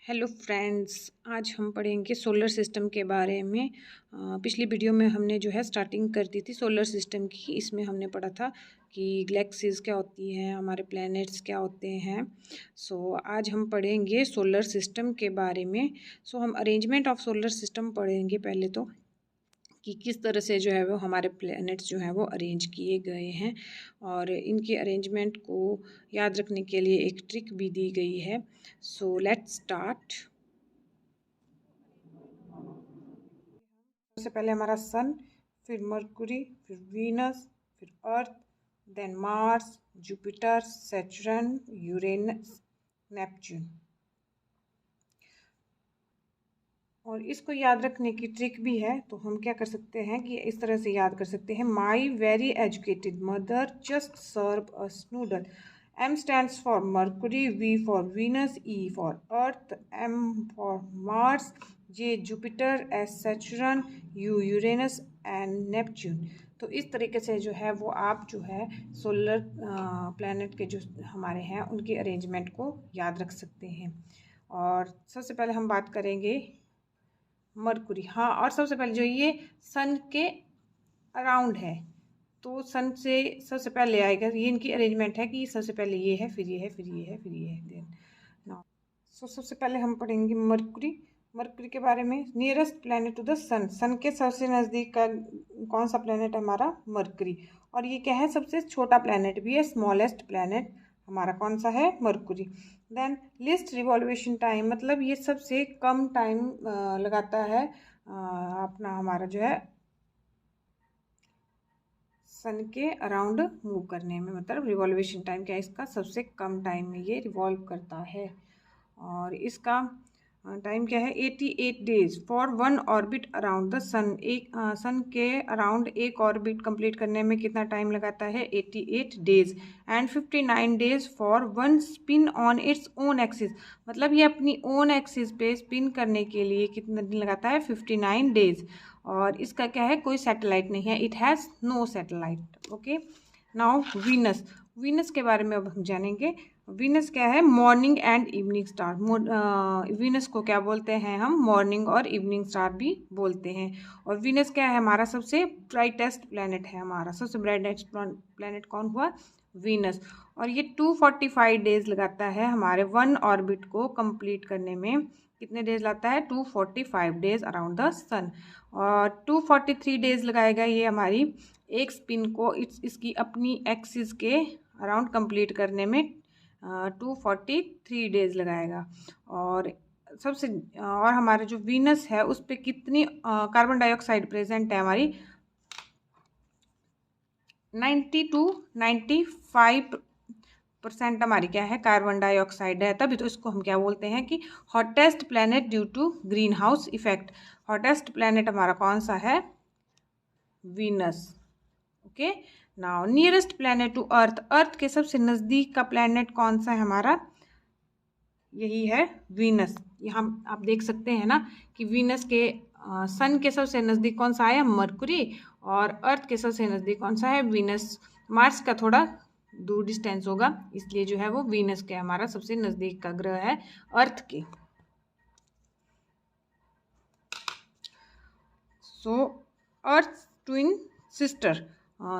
Hello friends, आज हम पढ़ेंगे सोलर सिस्टम के बारे में। पिछली वीडियो में हमने जो है स्टार्टिंग कर दी थी सोलर सिस्टम की। इसमें हमने पढ़ा था कि गैलेक्सीज क्या होती हैं, हमारे प्लैनेट्स क्या होते हैं। आज हम पढ़ेंगे सोलर सिस्टम के बारे में। हम अरेंजमेंट ऑफ सोलर सिस्टम पढ़ेंगे पहले तो, कि किस तरह से जो है वो हमारे प्लैनेट्स जो हैं वो अरेंज किए गए हैं, और इनके अरेंजमेंट को याद रखने के लिए एक ट्रिक भी दी गई है। Let's start. सबसे पहले हमारा सन, फिर मरकुरी, फिर वीनस, फिर Earth, then Mars, Jupiter, Saturn, Uranus, Neptune. और इसको याद रखने की ट्रिक भी है, तो हम क्या कर सकते हैं कि इस तरह से याद कर सकते हैं। My very educated mother just serve a noodle. M stands for Mercury, V for Venus, E for Earth, M for Mars, J Jupiter, S Saturn, U Uranus and Neptune। तो इस तरीके से जो है वो आप जो है सोलर प्लैनेट के जो हमारे हैं उनकी अरेंजमेंट को याद रख सकते हैं। और सबसे पहले हम बात करेंगे मरकुरी। हाँ, और सबसे पहले जो ये सन के अराउंड है, तो सन से सबसे पहले आएगा। ये इनकी अरेंजमेंट है कि सबसे पहले ये है, फिर ये है, फिर ये है, फिर ये है। देन नाउ सबसे पहले हम पढ़ेंगे मरकुरी। मरकुरी के बारे में, nearest planet to the sun. सन के सबसे नज़दीक का कौन सा प्लैनेट है? हमारा मरकुरी। और ये क्या है? सबसे छोटा प्लैनेट भी है, स्मॉलेस्ट प्लैनेट हमारा कौन सा है? Mercury. Then least revolution time, मतलब ये सबसे कम टाइम लगाता है अपना हमारा जो है सन के अराउंड मूव करने में। मतलब रिवॉल्यूशन टाइम क्या है इसका? सबसे कम टाइम में ये रिवॉल्व करता है। और इसका टाइम क्या है? 88 days for one orbit around the sun. एक सन के अराउंड एक ऑर्बिट कंप्लीट करने में कितना टाइम लगाता है? 88 days. And 59 days for one spin on it's own axis. मतलब ये अपनी ओन एक्सिस पे स्पिन करने के लिए कितना दिन लगाता है? 59 डेज। और इसका क्या है? कोई सैटेलाइट नहीं है, it has no satellite. Okay, now Venus. Venus के बारे में अब हम जानेंगे। वीनस क्या है? Morning and evening star. Venus को क्या बोलते हैं हम? मॉर्निंग और इवनिंग स्टार भी बोलते हैं। और वीनस क्या है? हमारा सबसे ब्राइटेस्ट प्लैनेट है। हमारा सबसे ब्राइटेस्ट प्लैनेट कौन हुआ? वीनस। और ये 245 डेज लगाता है हमारे वन ऑर्बिट को कंप्लीट करने में। कितने डेज लाता है? 245 डेज अराउंड द सन। और 243 डेज लगाएगा ये हमारी एक स्पिन को इसकी अपनी एक्सिस के अराउंड कंप्लीट करने में। 243 डेज लगाएगा। और सबसे और हमारे जो वीनस है उस पर कितनी कार्बन डाइऑक्साइड प्रेजेंट है? हमारी 90 to 95% हमारी क्या है? कार्बन डाइऑक्साइड है। तभी तो इसको हम क्या बोलते हैं कि hottest planet due to green house effect. Hottest planet हमारा कौन सा है? Venus. Okay, now nearest planet to Earth. Earth के सबसे नज़दीक का प्लैनेट कौन सा है हमारा? यही है वीनस। यहाँ आप देख सकते हैं ना कि वीनस के सन के सबसे नज़दीक कौन सा है? मरकुरी। और अर्थ के सबसे नज़दीक कौन सा है? वीनस। मार्स का थोड़ा दूर डिस्टेंस होगा, इसलिए जो है वो वीनस के हमारा सबसे नज़दीक का ग्रह है अर्थ के। अर्थ ट्विन सिस्टर।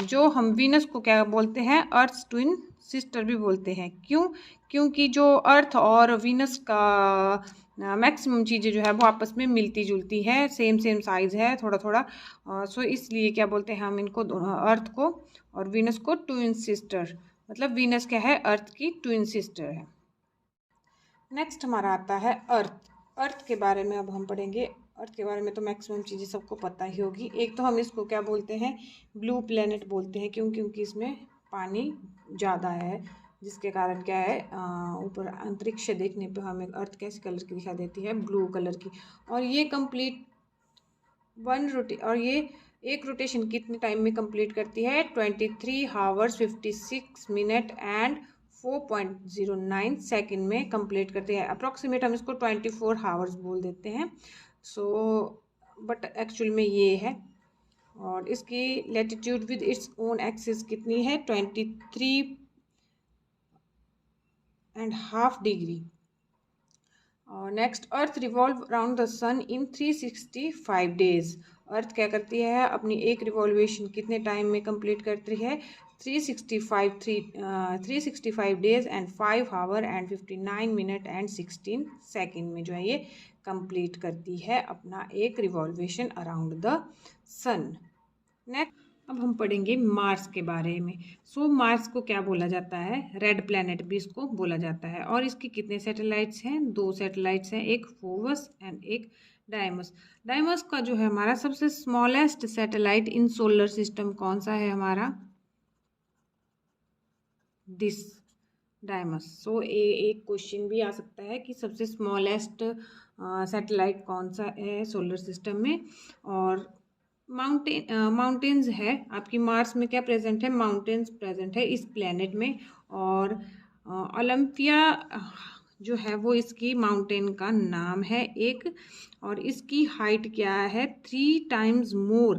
जो हम वीनस को क्या बोलते हैं? अर्थ ट्विन सिस्टर भी बोलते हैं। क्यों? क्योंकि जो अर्थ और वीनस का मैक्सिमम चीज़ें जो है वो आपस में मिलती जुलती है, सेम सेम साइज़ है थोड़ा थोड़ा। इसलिए क्या बोलते हैं हम इनको, अर्थ को और वीनस को ट्विन सिस्टर। मतलब वीनस क्या है? अर्थ की ट्विन सिस्टर है। नेक्स्ट हमारा आता है अर्थ। अर्थ के बारे में अब हम पढ़ेंगे। अर्थ के बारे में तो मैक्सिमम चीज़ें सबको पता ही होगी। एक तो हम इसको क्या बोलते हैं? ब्लू प्लेनेट बोलते हैं। क्यों? क्योंकि इसमें पानी ज़्यादा है, जिसके कारण क्या है, ऊपर अंतरिक्ष देखने पे हमें अर्थ कैसे कलर की दिखाई देती है? ब्लू कलर की। और ये कंप्लीट और ये एक रोटेशन कितने टाइम में कंप्लीट करती है? 23 आवर्स 56 मिनट एंड 4.09 सेकेंड में कंप्लीट करती है। अप्रॉक्सीमेट हम इसको 24 आवर्स बोल देते हैं। बट एक्चुअल में ये है। और इसकी latitude with its own axis कितनी है? 23.5 डिग्री। और next, Earth revolve around the sun in 365 days. Earth क्या करती है, अपनी एक रिवॉल्वेशन कितने टाइम में कंप्लीट करती है, 365 days and 5 our and 59 minute and 16 second में जो है ये कंप्लीट करती है अपना एक रिवॉल्वेशन अराउंड द सन। नेक्स्ट, अब हम पढ़ेंगे मार्स के बारे में। मार्स को क्या बोला जाता है, रेड प्लैनेट भी इसको बोला जाता है। और इसके कितने सैटेलाइट्स हैं, 2 सैटेलाइट्स हैं, एक फोबस एंड एक डाइमस। डाइमस का जो है हमारा सबसे स्मॉलेस्ट सैटेलाइट इन सोलर सिस्टम कौन सा है हमारा, दिस डाइमस। एक क्वेश्चन भी आ सकता है कि सबसे स्मॉलेस्ट सैटेलाइट कौन सा है सोलर सिस्टम में। और माउंटेन्स है आपकी मार्स में, क्या प्रेजेंट है, माउंटेन्स प्रेजेंट है इस प्लेनेट में। और ओलंपिया जो है वो इसकी माउंटेन का नाम है एक, और इसकी हाइट क्या है, 3 times more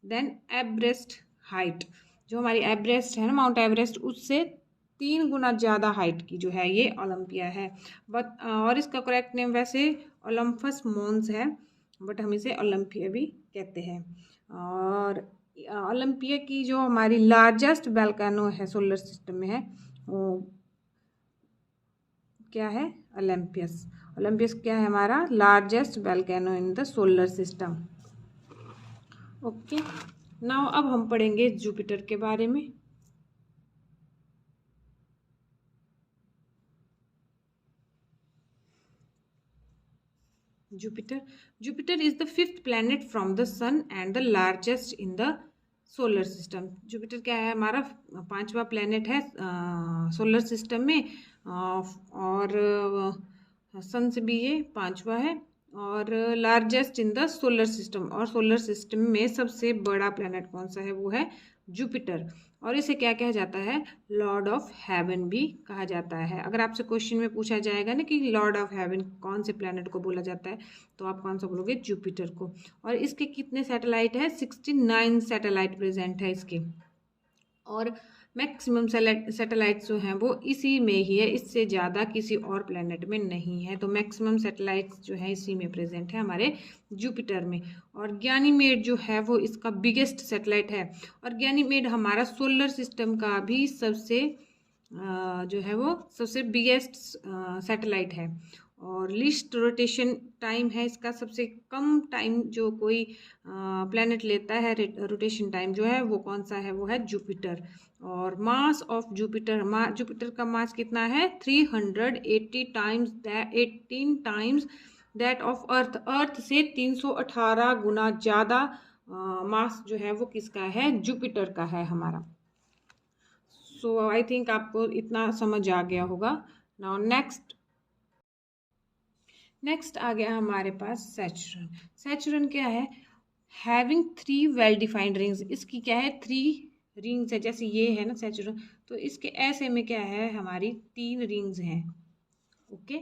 than Everest height. जो हमारी एवरेस्ट है ना, माउंट एवरेस्ट, उससे 3 गुना ज़्यादा हाइट की जो है ये ओलंपिया है। और इसका करेक्ट नेम वैसे ओलंपस मॉन्स है, बट हम इसे ओलंपिया भी कहते हैं। और ओलंपिया की जो हमारी लार्जेस्ट वोल्केनो है सोलर सिस्टम में है, वो क्या है, ओलंपस। ओलंपस क्या है हमारा largest volcano in the solar system. Okay, now अब हम पढ़ेंगे जुपिटर के बारे में। Jupiter is the 5th planet from the sun and the largest in the solar system. Jupiter क्या है, हमारा 5वां प्लेनेट है सोलर सिस्टम में, और सन से भी ये 5वां है, और largest in the solar system. और सोलर सिस्टम में सबसे बड़ा प्लेनेट कौन सा है, वो है जुपिटर। और इसे क्या कहा जाता है, लॉर्ड ऑफ हेवन भी कहा जाता है। अगर आपसे क्वेश्चन में पूछा जाएगा ना कि लॉर्ड ऑफ हेवन कौन से प्लेनेट को बोला जाता है, तो आप कौन सा बोलोगे, जुपिटर को। और इसके कितने सैटेलाइट है, 69 सैटेलाइट प्रेजेंट है इसके। और मैक्सिमम सैटेलाइट्स जो हैं वो इसी में ही है, इससे ज़्यादा किसी और प्लेनेट में नहीं है। तो मैक्सिमम सैटेलाइट्स जो है इसी में प्रेजेंट है हमारे जुपिटर में। और गैनीमेड जो है वो इसका बिगेस्ट सैटेलाइट है। और गैनीमेड हमारा सोलर सिस्टम का भी सबसे जो है वो सबसे बिगेस्ट सैटेलाइट है। और लीस्ट रोटेशन टाइम है इसका, सबसे कम टाइम जो कोई प्लैनेट लेता है रोटेशन टाइम जो है वो कौन सा है, वो है जुपिटर। और मास ऑफ जुपिटर, जुपिटर का मास कितना है, 380 times 18 times that of Earth. अर्थ से 318 गुना ज़्यादा मास जो है वो किसका है, जुपिटर का है हमारा। सो आई थिंक आपको इतना समझ आ गया होगा। नाउ नेक्स्ट आ गया हमारे पास सैचुरन। सैचुरन क्या है, हैविंग 3 वेल डिफाइंड रिंग्स। इसकी क्या है, 3 रिंग्स है, जैसे ये है ना सैचुरन, तो इसके ऐसे में क्या है, हमारी 3 रिंग्स हैं। ओके,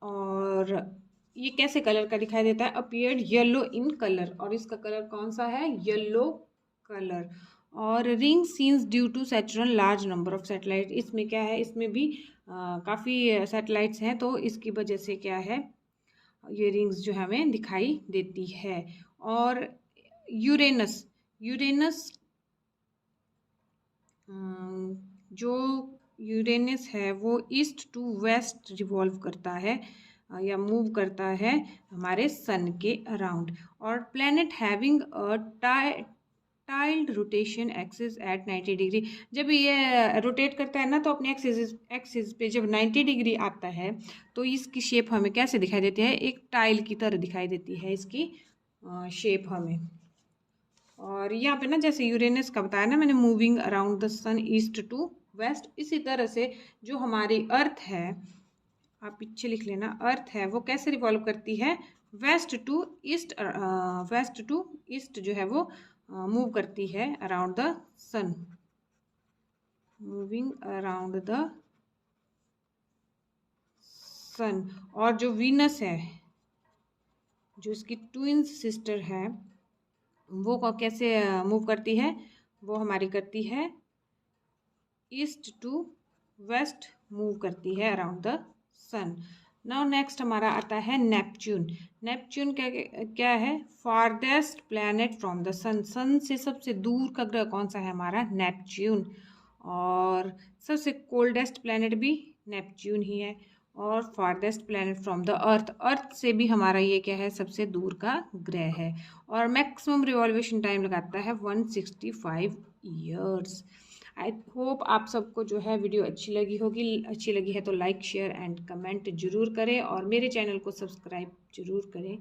और ये कैसे कलर का दिखाई देता है, अपीयर्ड येलो इन कलर। और इसका कलर कौन सा है, येलो कलर। और ring scenes due to Saturn large number of satellite. इसमें क्या है, इसमें भी काफ़ी सैटेलाइट्स हैं, तो इसकी वजह से क्या है, ये रिंग्स जो हमें दिखाई देती है। और यूरेनस जो यूरेनस है वो ईस्ट टू वेस्ट रिवॉल्व करता है या मूव करता है हमारे सन के अराउंड। और planet having a tiled rotation axis at 90 degree. जब ये रोटेट करता है ना, तो अपने एक्सिस पे जब 90 डिग्री आता है, तो इसकी शेप हमें कैसे दिखाई देती है, एक टाइल की तरह दिखाई देती है इसकी शेप हमें। और यहाँ पे ना, जैसे यूरेनस का बताया ना मैंने, moving around the sun east to west, इसी तरह से जो हमारी अर्थ है, आप पीछे लिख लेना, अर्थ है वो कैसे रिवॉल्व करती है, वेस्ट टू ईस्ट जो है वो मूव करती है around the sun, moving around the sun. और जो वीनस है, जो इसकी ट्विंस सिस्टर है, वो कैसे मूव करती है, वो हमारी करती है ईस्ट टू वेस्ट मूव करती है around the sun. Now next हमारा आता है नेपच्यून। नेपच्यून क्या क्या है? Farthest planet from the sun. Sun से सबसे दूर का ग्रह कौन सा है? हमारा नेपच्यून। और सबसे कोल्डेस्ट प्लैनेट भी नेपच्यून ही है। और farthest planet from the earth, अर्थ से भी हमारा ये क्या है? सबसे दूर का ग्रह है। और मैक्सिमम रिवॉल्वेशन टाइम लगाता है 165 ईयर्स। आई होप आप सबको जो है वीडियो अच्छी लगी होगी। अच्छी लगी है तो लाइक शेयर एंड कमेंट जरूर करें और मेरे चैनल को सब्सक्राइब जरूर करें।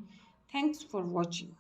Thanks for watching.